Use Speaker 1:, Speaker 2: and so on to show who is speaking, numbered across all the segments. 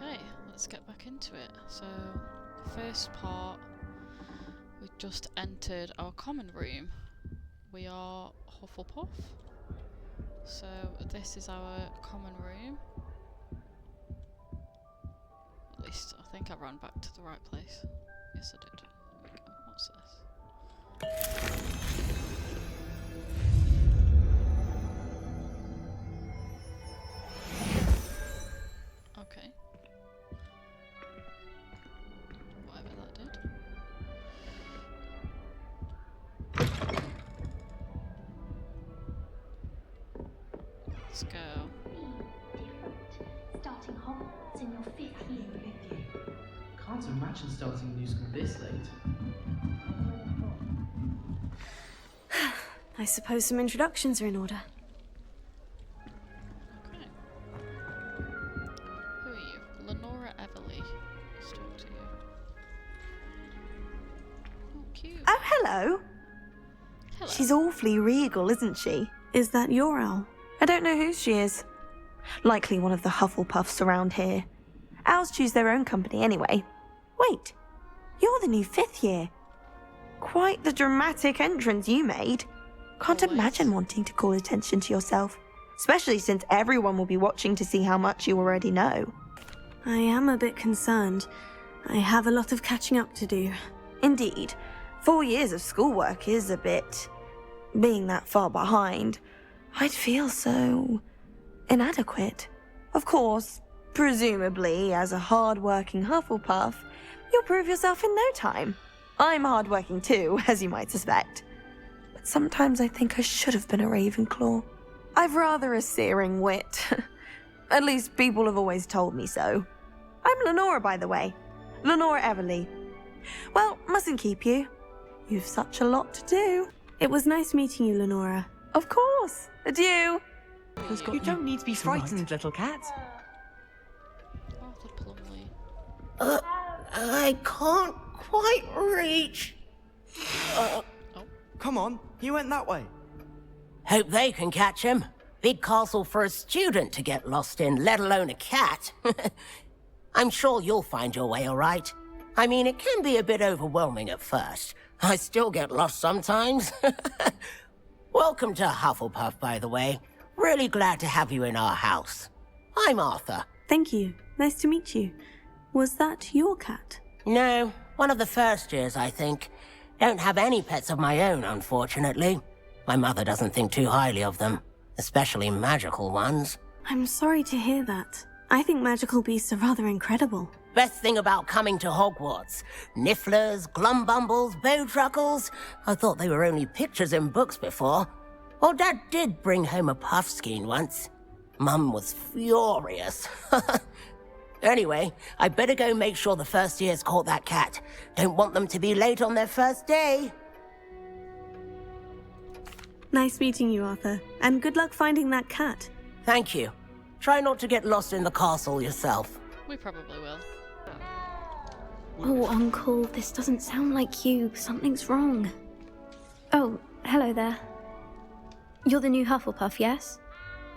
Speaker 1: Okay, let's get back into it. So, first part, we just entered our common room. We are Hufflepuff. So, this is our common room. At least, I think I ran back to the right place. Yes, I did. Here we go. What's this? Okay. Whatever that did. Let's go.
Speaker 2: Starting Hogwarts in your 5th year.
Speaker 3: Can't imagine starting a new school this late.
Speaker 4: I suppose some introductions are in order.
Speaker 1: Okay. Who are you? Lenora Everly. Let's talk to you. Oh, cute.
Speaker 5: Oh, hello.
Speaker 1: Hello.
Speaker 5: She's awfully regal, isn't she?
Speaker 4: Is that your owl?
Speaker 5: I don't know who she is. Likely one of the Hufflepuffs around here. Owls choose their own company anyway. Wait, you're the new 5th year. Quite the dramatic entrance you made. Can't
Speaker 1: Always.
Speaker 5: imagine wanting to call attention to yourself, especially since everyone will be watching to see how much you already know.
Speaker 4: I am a bit concerned. I have a lot of catching up to do.
Speaker 5: Indeed, 4 years of schoolwork is a bit... Being that far behind, I'd feel so... inadequate. Of course, presumably, as a hard-working Hufflepuff, you'll prove yourself in no time. I'm hard-working too, as you might suspect. But sometimes I think I should have been a Ravenclaw. I've rather a searing wit. At least people have always told me so. I'm Lenora, by the way. Lenora Everly. Well, mustn't keep you. You've such a lot to do.
Speaker 4: It was nice meeting you, Lenora.
Speaker 5: Of course. Adieu.
Speaker 3: You don't need to be frightened, little cat.
Speaker 1: Arthur Plumley.
Speaker 6: I can't quite reach.
Speaker 7: Come on, you went that way.
Speaker 6: Hope they can catch him. Big castle for a student to get lost in, let alone a cat. I'm sure you'll find your way all right. I mean, it can be a bit overwhelming at first. I still get lost sometimes. Welcome to Hufflepuff, by the way. Really glad to have you in our house. I'm Arthur.
Speaker 4: Thank you. Nice to meet you. Was that your cat?
Speaker 6: No, one of the first years, I think. Don't have any pets of my own, unfortunately. My mother doesn't think too highly of them, especially magical ones.
Speaker 4: I'm sorry to hear that. I think magical beasts are rather incredible.
Speaker 6: Best thing about coming to Hogwarts. Nifflers, glumbumbles, bowtruckles. I thought they were only pictures in books before. Well, Dad did bring home a puffskein once. Mum was furious. Anyway, I better go make sure the first years caught that cat. Don't want them to be late on their first day.
Speaker 4: Nice meeting you, Arthur. And good luck finding that cat.
Speaker 6: Thank you. Try not to get lost in the castle yourself.
Speaker 1: We probably will.
Speaker 2: Oh, Uncle, this doesn't sound like you. Something's wrong. Oh, hello there. You're the new Hufflepuff, yes?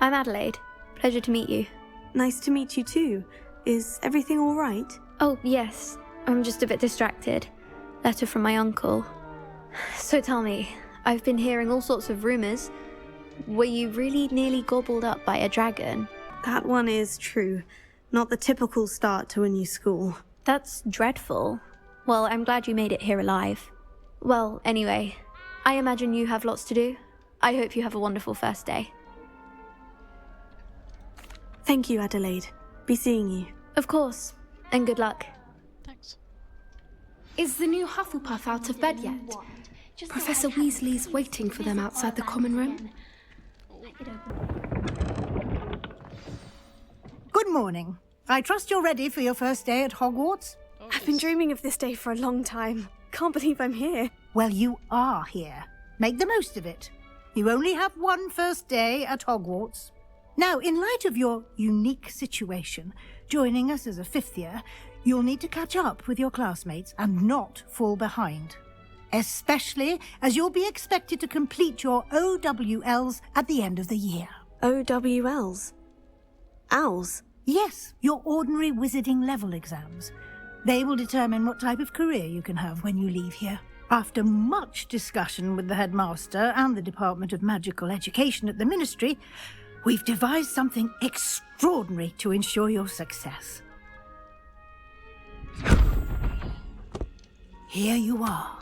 Speaker 2: I'm Adelaide. Pleasure to meet you.
Speaker 4: Nice to meet you too. Is everything all right?
Speaker 2: Oh, yes. I'm just a bit distracted. Letter from my uncle. So tell me, I've been hearing all sorts of rumors. Were you really nearly gobbled up by a dragon?
Speaker 4: That one is true. Not the typical start to a new school.
Speaker 2: That's dreadful. Well, I'm glad you made it here alive. Well, anyway, I imagine you have lots to do. I hope you have a wonderful first day.
Speaker 4: Thank you, Adelaide. Be seeing you.
Speaker 2: Of course, and good luck.
Speaker 1: Thanks.
Speaker 8: Is the new Hufflepuff out of bed yet? Professor Weasley's waiting for them outside the common room.
Speaker 9: Good morning. I trust you're ready for your first day at Hogwarts?
Speaker 1: Oh,
Speaker 4: I've been
Speaker 1: yes.
Speaker 4: dreaming of this day for a long time. Can't believe I'm here.
Speaker 9: Well, you are here. Make the most of it. You only have one first day at Hogwarts. Now, in light of your unique situation, joining us as a 5th year, you'll need to catch up with your classmates and not fall behind. Especially as you'll be expected to complete your OWLs at the end of the year.
Speaker 4: OWLs? Owls?
Speaker 9: Yes, your ordinary wizarding level exams. They will determine what type of career you can have when you leave here. After much discussion with the headmaster and the Department of Magical Education at the Ministry, we've devised something extraordinary to ensure your success. Here you are.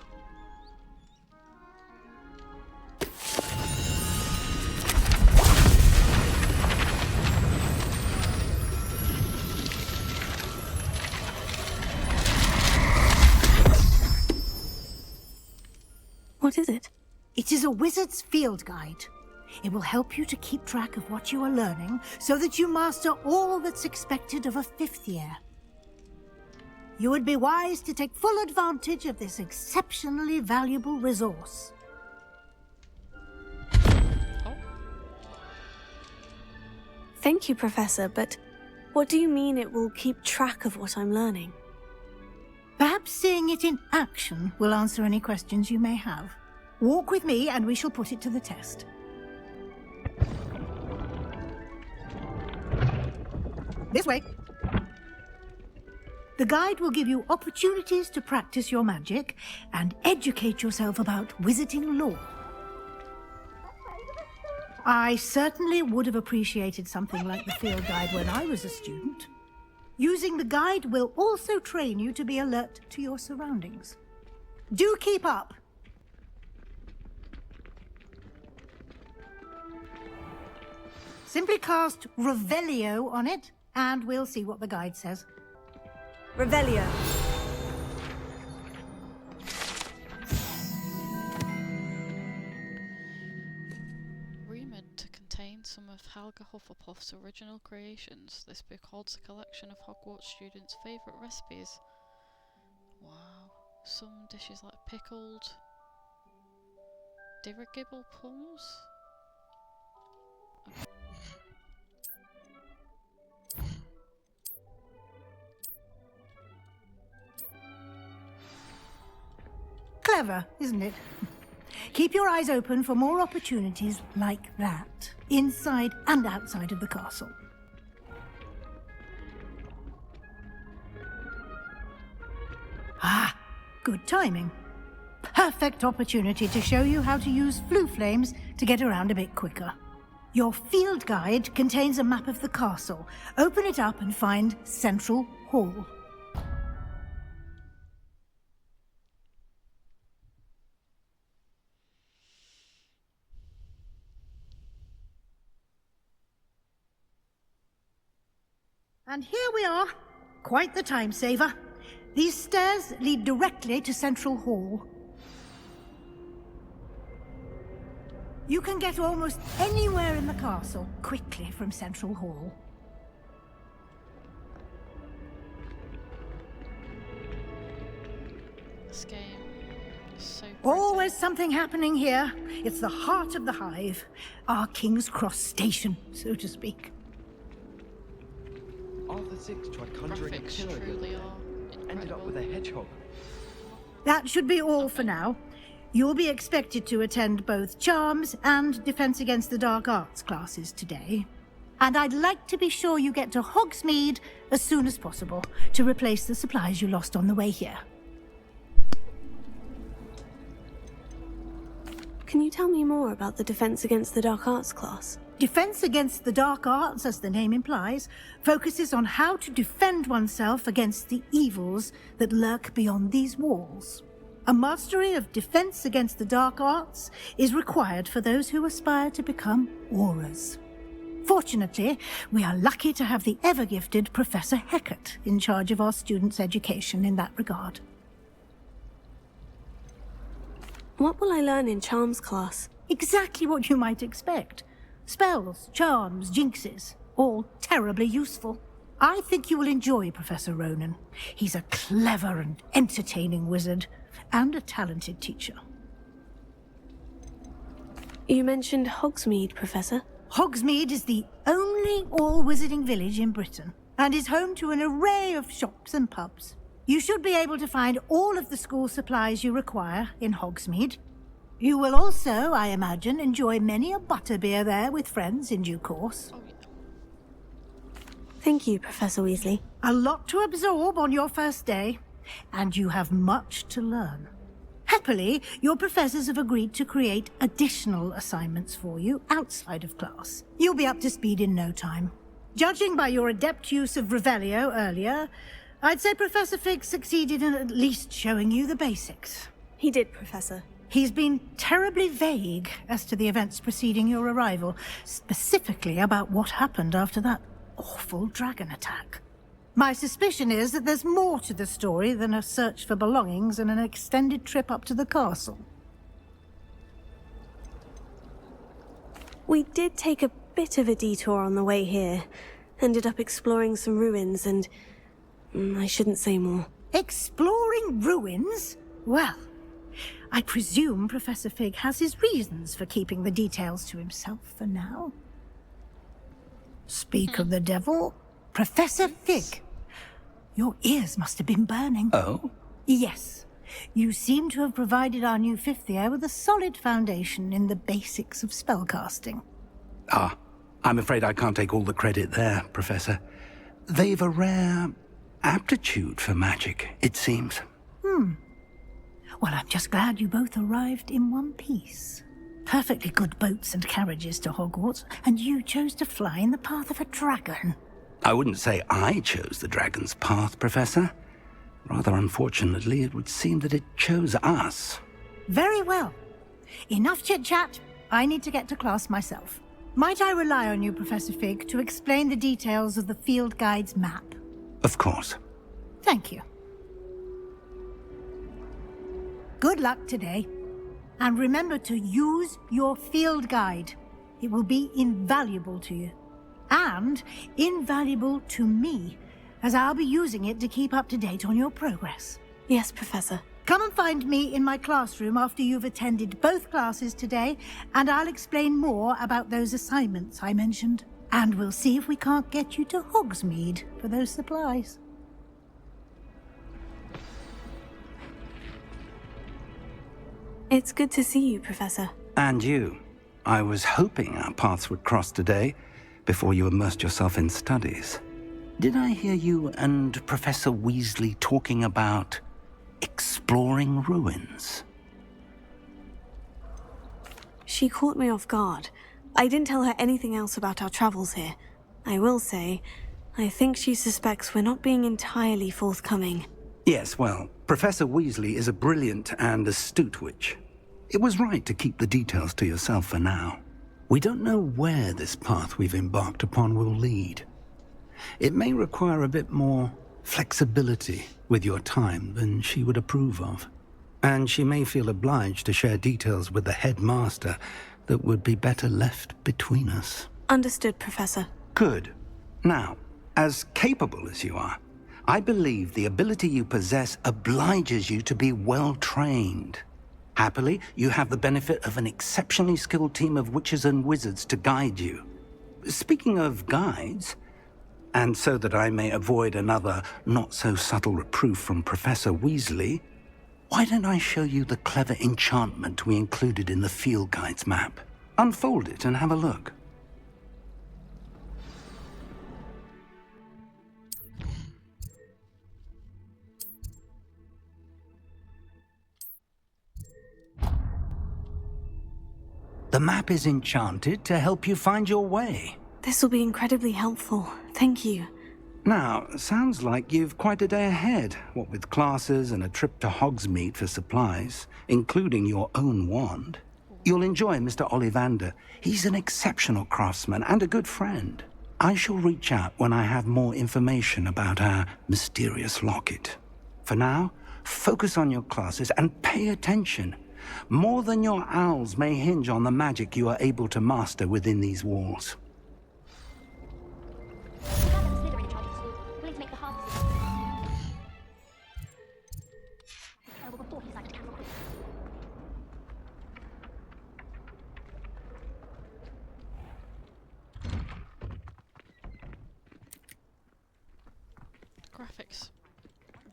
Speaker 4: What is it?
Speaker 9: It is a wizard's field guide. It will help you to keep track of what you are learning so that you master all that's expected of a 5th year. You would be wise to take full advantage of this exceptionally valuable resource.
Speaker 4: Thank you, Professor, but what do you mean it will keep track of what I'm learning?
Speaker 9: Perhaps seeing it in action will answer any questions you may have. Walk with me and we shall put it to the test. This way. The guide will give you opportunities to practice your magic and educate yourself about wizarding lore. I certainly would have appreciated something like the field guide when I was a student. Using the guide will also train you to be alert to your surroundings. Do keep up! Simply cast Revelio on it, and we'll see what the guide says.
Speaker 4: Revelio.
Speaker 1: Rumoured to contain some of Helga Hufflepuff's original creations, this book holds a collection of Hogwarts students' favourite recipes. Wow. Some dishes like pickled dirigible plums?
Speaker 9: Clever, isn't it? Keep your eyes open for more opportunities like that, inside and outside of the castle. Ah, good timing. Perfect opportunity to show you how to use flue flames to get around a bit quicker. Your field guide contains a map of the castle. Open it up and find Central Hall. And here we are. Quite the time saver. These stairs lead directly to Central Hall. You can get almost anywhere in the castle quickly from Central Hall.
Speaker 1: This game is so pretty.
Speaker 9: Always something happening here. It's the heart of the hive. Our King's Cross station, so to speak.
Speaker 7: Arthur VI tried conjuring a
Speaker 1: Graphics
Speaker 7: killer
Speaker 1: truly
Speaker 7: that
Speaker 1: are
Speaker 7: ended up
Speaker 1: incredible.
Speaker 7: with a hedgehog.
Speaker 9: That should be all for now. You'll be expected to attend both Charms and Defense Against the Dark Arts classes today. And I'd like to be sure you get to Hogsmeade as soon as possible to replace the supplies you lost on the way here.
Speaker 4: Can you tell me more about the Defense Against the Dark Arts class?
Speaker 9: Defense Against the Dark Arts, as the name implies, focuses on how to defend oneself against the evils that lurk beyond these walls. A mastery of Defense Against the Dark Arts is required for those who aspire to become Aurors. Fortunately, we are lucky to have the ever-gifted Professor Hecat in charge of our students' education in that regard.
Speaker 4: What will I learn in Charms class?
Speaker 9: Exactly what you might expect. Spells, charms, jinxes, all terribly useful. I think you will enjoy Professor Ronan. He's a clever and entertaining wizard, and a talented teacher.
Speaker 4: You mentioned Hogsmeade, Professor.
Speaker 9: Hogsmeade is the only all-wizarding village in Britain, and is home to an array of shops and pubs. You should be able to find all of the school supplies you require in Hogsmeade. You will also, I imagine, enjoy many a butterbeer there with friends in due course.
Speaker 1: Oh, yeah.
Speaker 2: Thank you, Professor Weasley.
Speaker 9: A lot to absorb on your first day, and you have much to learn. Happily, your professors have agreed to create additional assignments for you outside of class. You'll be up to speed in no time. Judging by your adept use of Revelio earlier, I'd say Professor Fig succeeded in at least showing you the basics.
Speaker 2: He did, Professor.
Speaker 9: He's been terribly vague as to the events preceding your arrival, specifically about what happened after that awful dragon attack. My suspicion is that there's more to the story than a search for belongings and an extended trip up to the castle.
Speaker 2: We did take a bit of a detour on the way here. Ended up exploring some ruins and... I shouldn't say more.
Speaker 9: Exploring ruins? Well, I presume Professor Fig has his reasons for keeping the details to himself for now. Speak of the devil, Professor Fig. Your ears must have been burning.
Speaker 7: Oh?
Speaker 9: Yes. You seem to have provided our new fifth year with a solid foundation in the basics of spellcasting.
Speaker 7: Ah, I'm afraid I can't take all the credit there, Professor. They've a rare aptitude for magic, it seems.
Speaker 9: Well, I'm just glad you both arrived in one piece. Perfectly good boats and carriages to Hogwarts, and you chose to fly in the path of a dragon.
Speaker 7: I wouldn't say I chose the dragon's path, Professor. Rather unfortunately, it would seem that it chose us.
Speaker 9: Very well. Enough chit-chat. I need to get to class myself. Might I rely on you, Professor Fig, to explain the details of the field guide's map?
Speaker 7: Of course.
Speaker 9: Thank you. Good luck today. And remember to use your field guide. It will be invaluable to you. And invaluable to me, as I'll be using it to keep up to date on your progress.
Speaker 2: Yes, Professor.
Speaker 9: Come and find me in my classroom after you've attended both classes today, and I'll explain more about those assignments I mentioned. And we'll see if we can't get you to Hogsmeade for those supplies.
Speaker 2: It's good to see you, Professor.
Speaker 7: And you. I was hoping our paths would cross today, before you immersed yourself in studies. Did I hear you and Professor Weasley talking about exploring ruins?
Speaker 2: She caught me off guard. I didn't tell her anything else about our travels here. I will say, I think she suspects we're not being entirely forthcoming.
Speaker 7: Yes, well, Professor Weasley is a brilliant and astute witch. It was right to keep the details to yourself for now. We don't know where this path we've embarked upon will lead. It may require a bit more flexibility with your time than she would approve of. And she may feel obliged to share details with the headmaster that would be better left between us.
Speaker 2: Understood, Professor.
Speaker 7: Good. Now, as capable as you are, I believe the ability you possess obliges you to be well-trained. Happily, you have the benefit of an exceptionally skilled team of witches and wizards to guide you. Speaking of guides, and so that I may avoid another not-so-subtle reproof from Professor Weasley, why don't I show you the clever enchantment we included in the field guide's map? Unfold it and have a look. The map is enchanted to help you find your way.
Speaker 2: This will be incredibly helpful. Thank you.
Speaker 7: Now, sounds like you've quite a day ahead, what with classes and a trip to Hogsmeade for supplies, including your own wand. You'll enjoy Mr. Ollivander. He's an exceptional craftsman and a good friend. I shall reach out when I have more information about our mysterious locket. For now, focus on your classes and pay attention. More than your owls may hinge on the magic you are able to master within these walls.
Speaker 1: Graphics.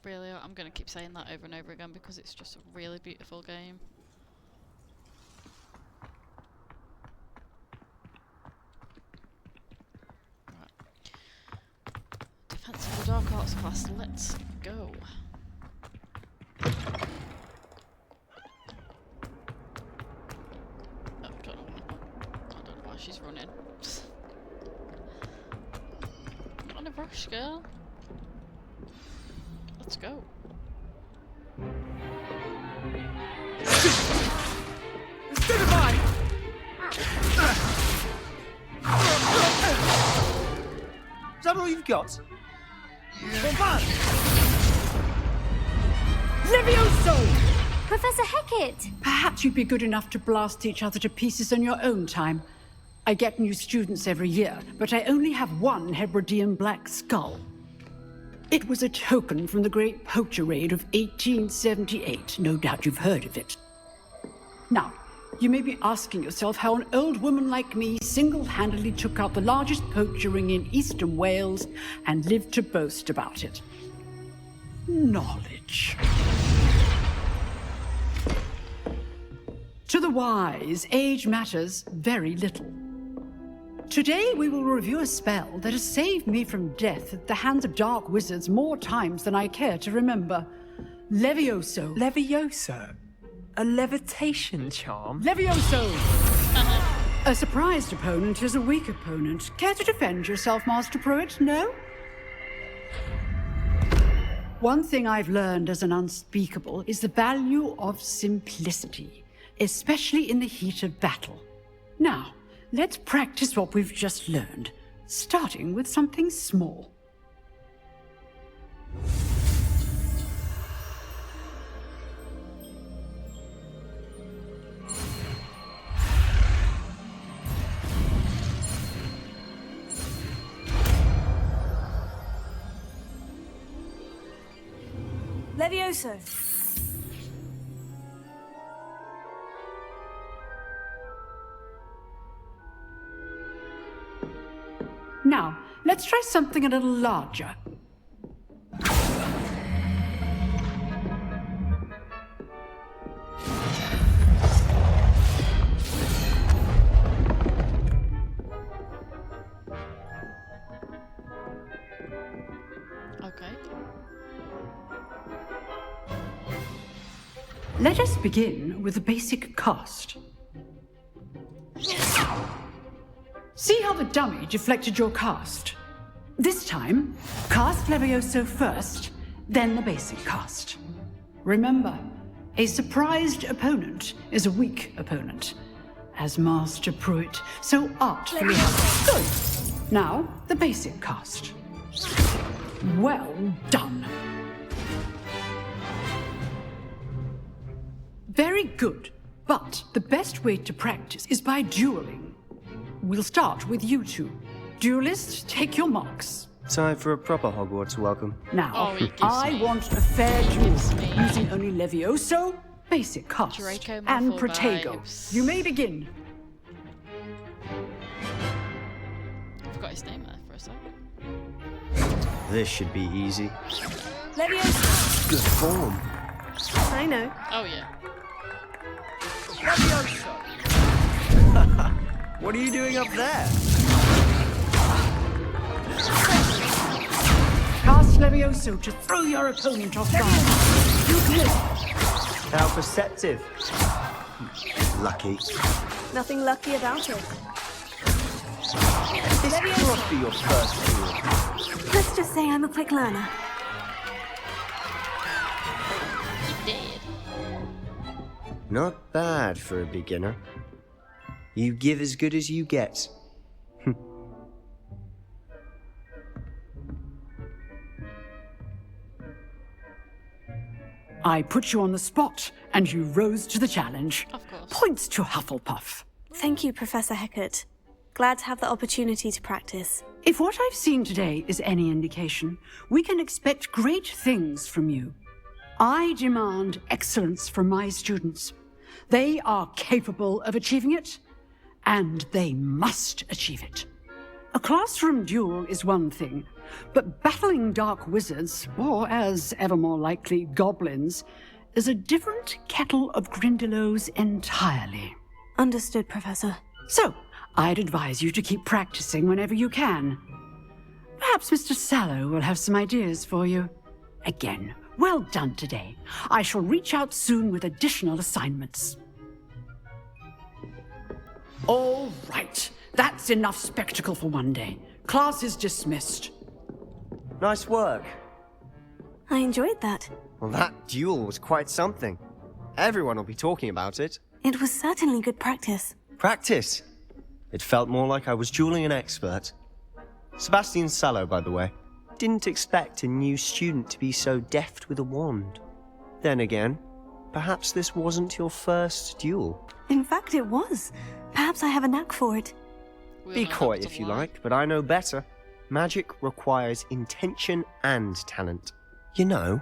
Speaker 1: Really, I'm going to keep saying that over and over again because it's just a really beautiful game. Right. dark arts class. Let's go. Oh, don't know. I don't know why she's running. Not in a rush, girl. Let's go.
Speaker 10: Instead of mine! Is that all you've got?
Speaker 11: Levioso!
Speaker 2: Professor Hecat!
Speaker 11: Perhaps you'd be good enough to blast each other to pieces on your own time. I get new students every year, but I only have one Hebridean black skull. It was a token from the Great Poacher Raid of 1878. No doubt you've heard of it. Now, you may be asking yourself how an old woman like me single-handedly took out the largest poacher ring in eastern Wales and lived to boast about it. Knowledge. To the wise, age matters very little. Today we will review a spell that has saved me from death at the hands of dark wizards more times than I care to remember. Levioso.
Speaker 10: Levioso? A levitation charm?
Speaker 11: Levioso! A surprised opponent is a weak opponent. Care to defend yourself, Master Pruitt? No? One thing I've learned as an unspeakable is the value of simplicity, especially in the heat of battle. Now, let's practice what we've just learned, starting with something small.
Speaker 5: Levioso.
Speaker 11: Now, let's try something a little larger.
Speaker 1: Okay.
Speaker 11: Let us begin with the basic cast. See how the dummy deflected your cast? This time, cast Levioso first, then the basic cast. Remember, a surprised opponent is a weak opponent. As Master Pruitt so artfully has. Good! Now, the basic cast. Well done. Very good, but the best way to practice is by dueling. We'll start with you two. Duelists, take your marks.
Speaker 10: Time for a proper Hogwarts welcome.
Speaker 11: Now,
Speaker 1: he gives
Speaker 11: I
Speaker 1: me.
Speaker 11: want a fair duel,
Speaker 1: me.
Speaker 11: using only Levioso, basic cast,
Speaker 1: Draco
Speaker 11: and
Speaker 1: Malfoy
Speaker 11: Protego.
Speaker 1: vibes.
Speaker 11: You may begin.
Speaker 1: I forgot his name there for a sec.
Speaker 10: This should be easy.
Speaker 5: Levioso.
Speaker 10: Good form.
Speaker 5: I know.
Speaker 1: Oh yeah.
Speaker 10: What are you doing up there?
Speaker 11: Cast Levioso to throw your opponent off guard. You did.
Speaker 10: How perceptive. Lucky.
Speaker 5: Nothing lucky about it.
Speaker 10: This can't be your first duel.
Speaker 2: Let's just say I'm a quick learner.
Speaker 1: He did.
Speaker 10: Not bad for a beginner. You give as good as you get.
Speaker 11: I put you on the spot, and you rose to the challenge.
Speaker 1: Of course.
Speaker 11: Points to Hufflepuff.
Speaker 5: Thank you, Professor Hecat. Glad to have the opportunity to practice.
Speaker 11: If what I've seen today is any indication, we can expect great things from you. I demand excellence from my students. They are capable of achieving it, and they must achieve it. A classroom duel is one thing, but battling dark wizards, or as ever more likely, goblins, is a different kettle of Grindylows entirely.
Speaker 2: Understood, Professor.
Speaker 11: So, I'd advise you to keep practicing whenever you can. Perhaps Mr. Sallow will have some ideas for you. Again, well done today. I shall reach out soon with additional assignments. All right. That's enough spectacle for one day. Class is dismissed.
Speaker 10: Nice work.
Speaker 4: I enjoyed that.
Speaker 10: Well, that duel was quite something. Everyone will be talking about it.
Speaker 4: It was certainly good practice.
Speaker 10: Practice? It felt more like I was dueling an expert. Sebastian Sallow, by the way. Didn't expect a new student to be so deft with a wand. Then again, perhaps this wasn't your first duel.
Speaker 4: In fact, it was. Perhaps I have a knack for it.
Speaker 10: Be coy if you like, but I know better. Magic requires intention and talent. You know,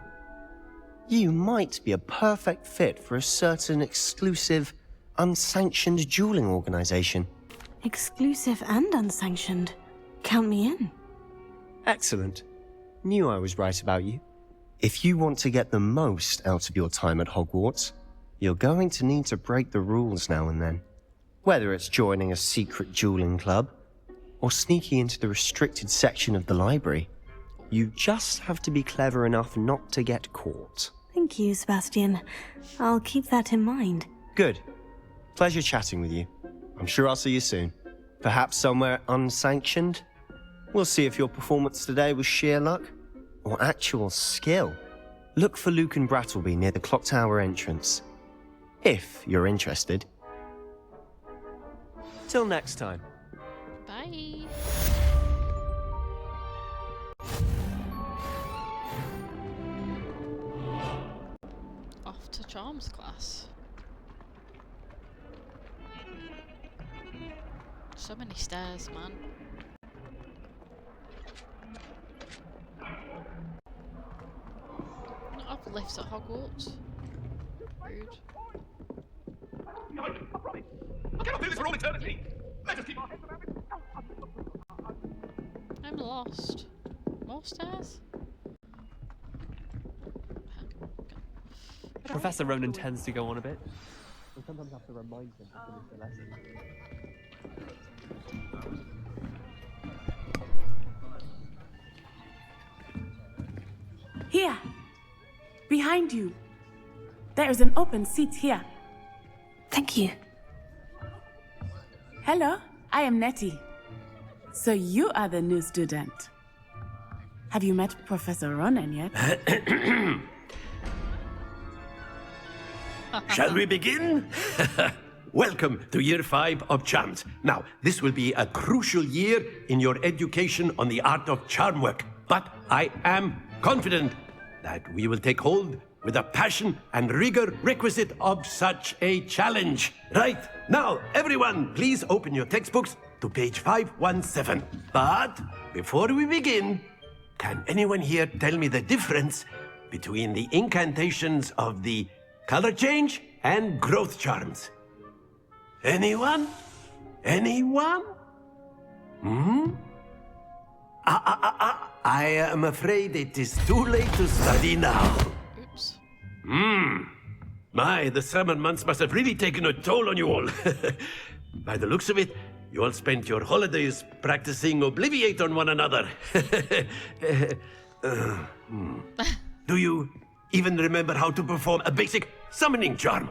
Speaker 10: you might be a perfect fit for a certain exclusive, unsanctioned dueling organization.
Speaker 4: Exclusive and unsanctioned. Count me in.
Speaker 10: Excellent. Knew I was right about you. If you want to get the most out of your time at Hogwarts, you're going to need to break the rules now and then. Whether it's joining a secret dueling club, or sneaking into the restricted section of the library, you just have to be clever enough not to get caught.
Speaker 4: Thank you, Sebastian. I'll keep that in mind.
Speaker 10: Good. Pleasure chatting with you. I'm sure I'll see you soon. Perhaps somewhere unsanctioned? We'll see if your performance today was sheer luck or actual skill. Look for Luke and Brattleby near the clock tower entrance. If you're interested. Till next time.
Speaker 1: Bye. Off to Charms class. So many stairs, man. Not have lifts at Hogwarts. Rude.
Speaker 12: I cannot do this for all eternity! Let us keep our heads around it!
Speaker 1: I'm lost. More stairs?
Speaker 13: Professor Ronan tends to go on a bit. We sometimes have to remind him to finish the lesson.
Speaker 14: Here! Behind you! There is an open seat here.
Speaker 4: Thank you.
Speaker 14: Hello, I am Nettie. So you are the new student. Have you met Professor Ronan yet?
Speaker 15: Shall we begin? Welcome to Year 5 of Charms. Now, this will be a crucial year in your education on the art of charm work, but I am confident that we will take hold with the passion and rigor requisite of such a challenge. Right, now, everyone, please open your textbooks to page 517. But before we begin, can anyone here tell me the difference between the incantations of the color change and growth charms? Anyone? Anyone? I am afraid it is too late to study now.
Speaker 1: Oops.
Speaker 15: My, the summer months must have really taken a toll on you all. By the looks of it, you all spent your holidays practicing Obliviate on one another. Do you even remember how to perform a basic summoning charm?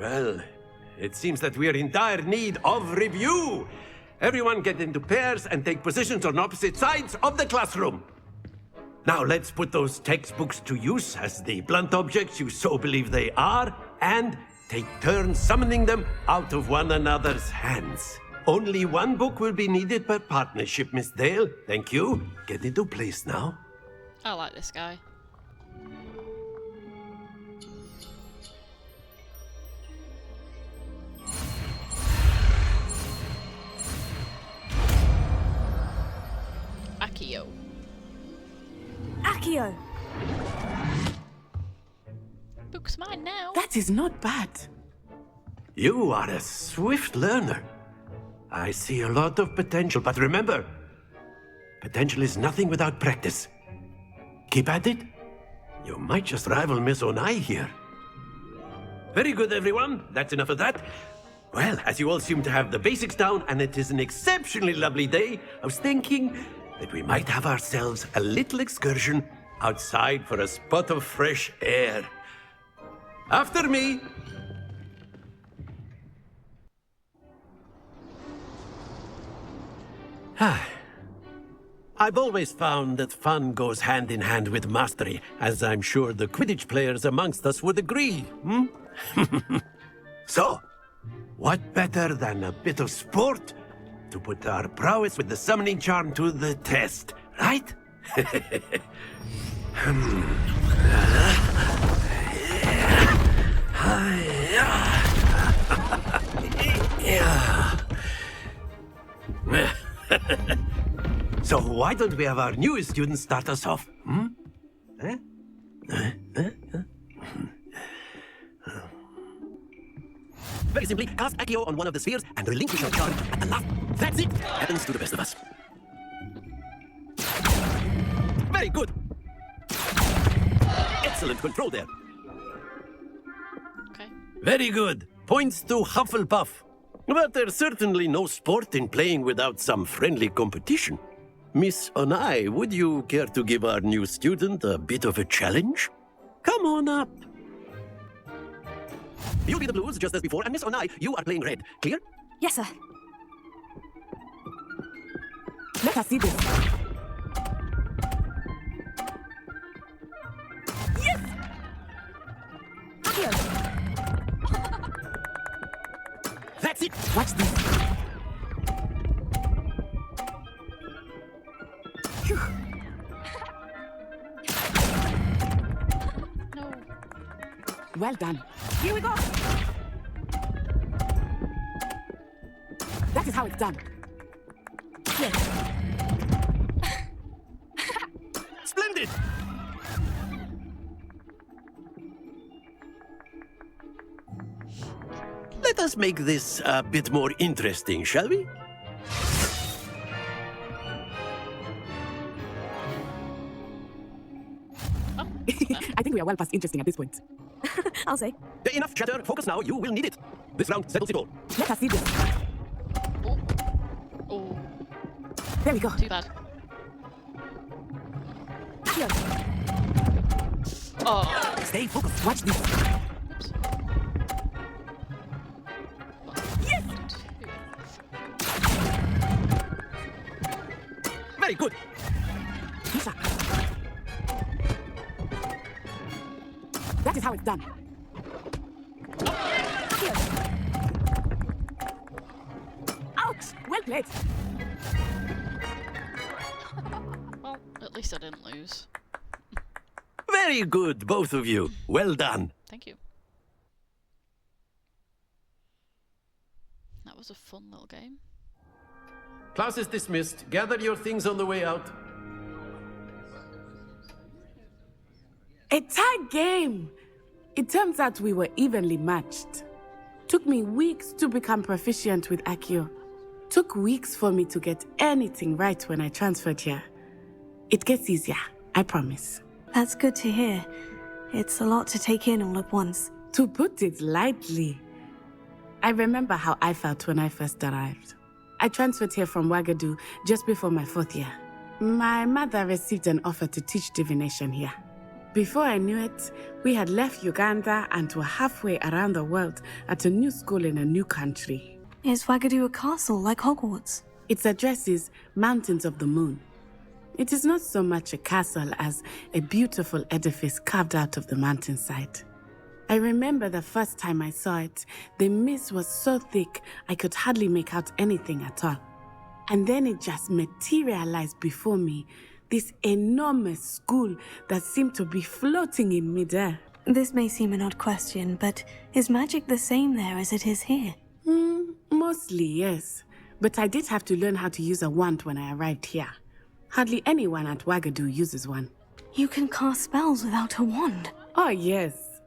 Speaker 15: Well, it seems that we are in dire need of review. Everyone get into pairs and take positions on opposite sides of the classroom. Now let's put those textbooks to use as the blunt objects you so believe they are, and take turns summoning them out of one another's hands. Only one book will be needed per partnership, Miss Dale. Thank you. Get into place now.
Speaker 1: I like this guy. Accio.
Speaker 14: Accio!
Speaker 1: Book's mine now.
Speaker 14: That is not bad.
Speaker 15: You are a swift learner. I see a lot of potential, but remember, potential is nothing without practice. Keep at it. You might just rival Miss Onai here. Very good, everyone. That's enough of that. Well, as you all seem to have the basics down and it is an exceptionally lovely day, I was thinking that we might have ourselves a little excursion outside for a spot of fresh air. After me! I've always found that fun goes hand in hand with mastery, as I'm sure the Quidditch players amongst us would agree, So, what better than a bit of sport to put our prowess with the summoning charm to the test, right? So why don't we have our newest student start us off? Very simply, cast Accio on one of the spheres and relinquish your charm at the last. That's it! Happens to the best of us. Very good! Excellent control there.
Speaker 1: Okay.
Speaker 15: Very good. Points to Hufflepuff. But there's certainly no sport in playing without some friendly competition. Miss Onai, would you care to give our new student a bit of a challenge? Come on up. You'll be the blues just as before, and Miss Onai, you are playing red. Clear?
Speaker 4: Yes, sir. Let us see this. Yes! Here.
Speaker 15: That's it!
Speaker 4: Watch this.
Speaker 1: No.
Speaker 14: Well done.
Speaker 4: Here we go.
Speaker 14: That is how it's done.
Speaker 4: Here.
Speaker 15: Splendid! Let us make this a bit more interesting, shall we?
Speaker 14: I think we are well past interesting at this point.
Speaker 4: I'll say.
Speaker 15: Enough chatter. Focus now. You will need it. This round settles it all.
Speaker 14: Let us see this.
Speaker 1: Oh.
Speaker 14: There we go.
Speaker 1: Too bad.
Speaker 4: Here.
Speaker 1: Oh.
Speaker 14: Stay focused. Watch this.
Speaker 1: Oops.
Speaker 4: Yes!
Speaker 15: Very good.
Speaker 14: Lisa. That is how it's done.
Speaker 4: Here.
Speaker 14: Ouch! Well played.
Speaker 1: Well, at least I didn't lose.
Speaker 15: Very good, both of you. Well done.
Speaker 1: Thank you. That was a fun little game.
Speaker 15: Class is dismissed. Gather your things on the way out.
Speaker 14: A tag game! It turns out we were evenly matched. Took me weeks to become proficient with Accio. Took weeks for me to get anything right when I transferred here. It gets easier, I promise.
Speaker 4: That's good to hear. It's a lot to take in all at once.
Speaker 14: To put it lightly, I remember how I felt when I first arrived. I transferred here from Wagadu just before my 4th year. My mother received an offer to teach divination here. Before I knew it, we had left Uganda and were halfway around the world at a new school in a new country.
Speaker 4: Is Wagadu a castle like Hogwarts?
Speaker 14: Its address is Mountains of the Moon. It is not so much a castle as a beautiful edifice carved out of the mountainside. I remember the first time I saw it, the mist was so thick I could hardly make out anything at all. And then it just materialized before me, this enormous school that seemed to be floating in midair.
Speaker 4: This may seem an odd question, but is magic the same there as it is here?
Speaker 14: Mostly, yes. But I did have to learn how to use a wand when I arrived here. Hardly anyone at Wagadu uses one.
Speaker 4: You can cast spells without a wand?
Speaker 14: Oh, yes.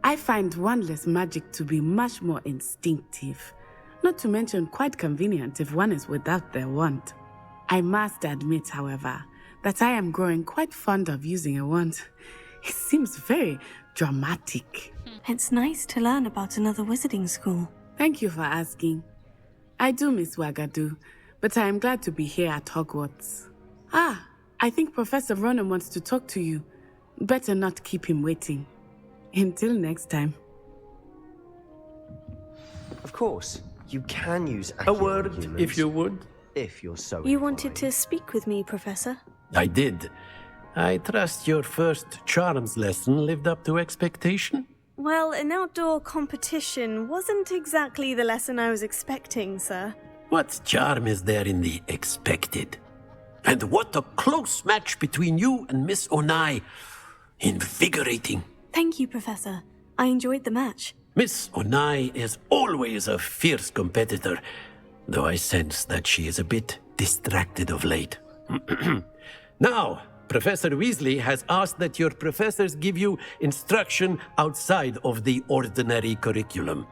Speaker 14: I find wandless magic to be much more instinctive. Not to mention quite convenient if one is without their wand. I must admit, however, that I am growing quite fond of using a wand. It seems very dramatic.
Speaker 4: It's nice to learn about another wizarding school.
Speaker 14: Thank you for asking. I do miss Wagadu, but I am glad to be here at Hogwarts. Ah, I think Professor Ronan wants to talk to you. Better not keep him waiting. Until next time.
Speaker 10: Of course, you can use
Speaker 15: A word,
Speaker 10: humans,
Speaker 15: if you would.
Speaker 10: if you're so
Speaker 4: You wanted
Speaker 10: inclined.
Speaker 4: to speak with me, Professor?
Speaker 15: I did. I trust your first charms lesson lived up to expectation?
Speaker 4: Well, an outdoor competition wasn't exactly the lesson I was expecting, sir.
Speaker 15: What charm is there in the expected? And what a close match between you and Miss Onai. Invigorating.
Speaker 4: Thank you, Professor. I enjoyed the match.
Speaker 15: Miss Onai is always a fierce competitor, though I sense that she is a bit distracted of late. Now, Professor Weasley has asked that your professors give you instruction outside of the ordinary curriculum.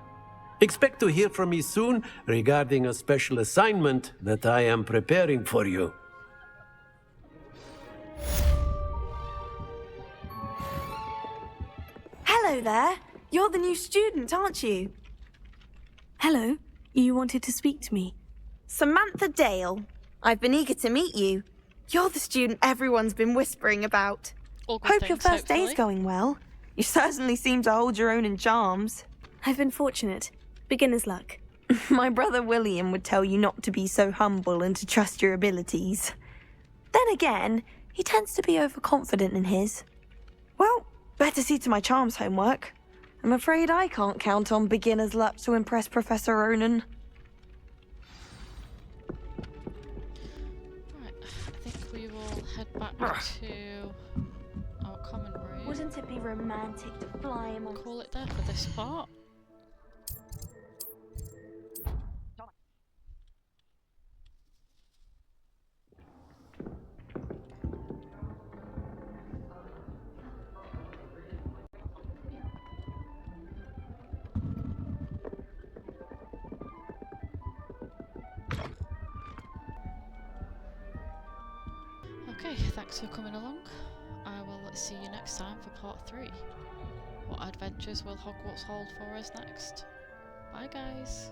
Speaker 15: Expect to hear from me soon regarding a special assignment that I am preparing for you.
Speaker 5: Hello there. You're the new student, aren't you?
Speaker 4: Hello. You wanted to speak to me?
Speaker 5: Samantha Dale. I've been eager to meet you. You're the student everyone's been whispering about.
Speaker 1: All good
Speaker 5: Hope your
Speaker 1: things,
Speaker 5: first day's
Speaker 1: hopefully.
Speaker 5: going well. You certainly seem to hold your own in charms.
Speaker 4: I've been fortunate. Beginner's luck.
Speaker 5: My brother William would tell you not to be so humble and to trust your abilities. Then again, he tends to be overconfident in his. Well, better see to my charms homework. I'm afraid I can't count on beginner's luck to impress Professor Ronan.
Speaker 1: Right, I think we will head back to our common room.
Speaker 5: Wouldn't it be romantic to fly him on?
Speaker 1: Call it there for this part. Okay, thanks for coming along. I will see you next time for part 3. What adventures will Hogwarts hold for us next? Bye guys!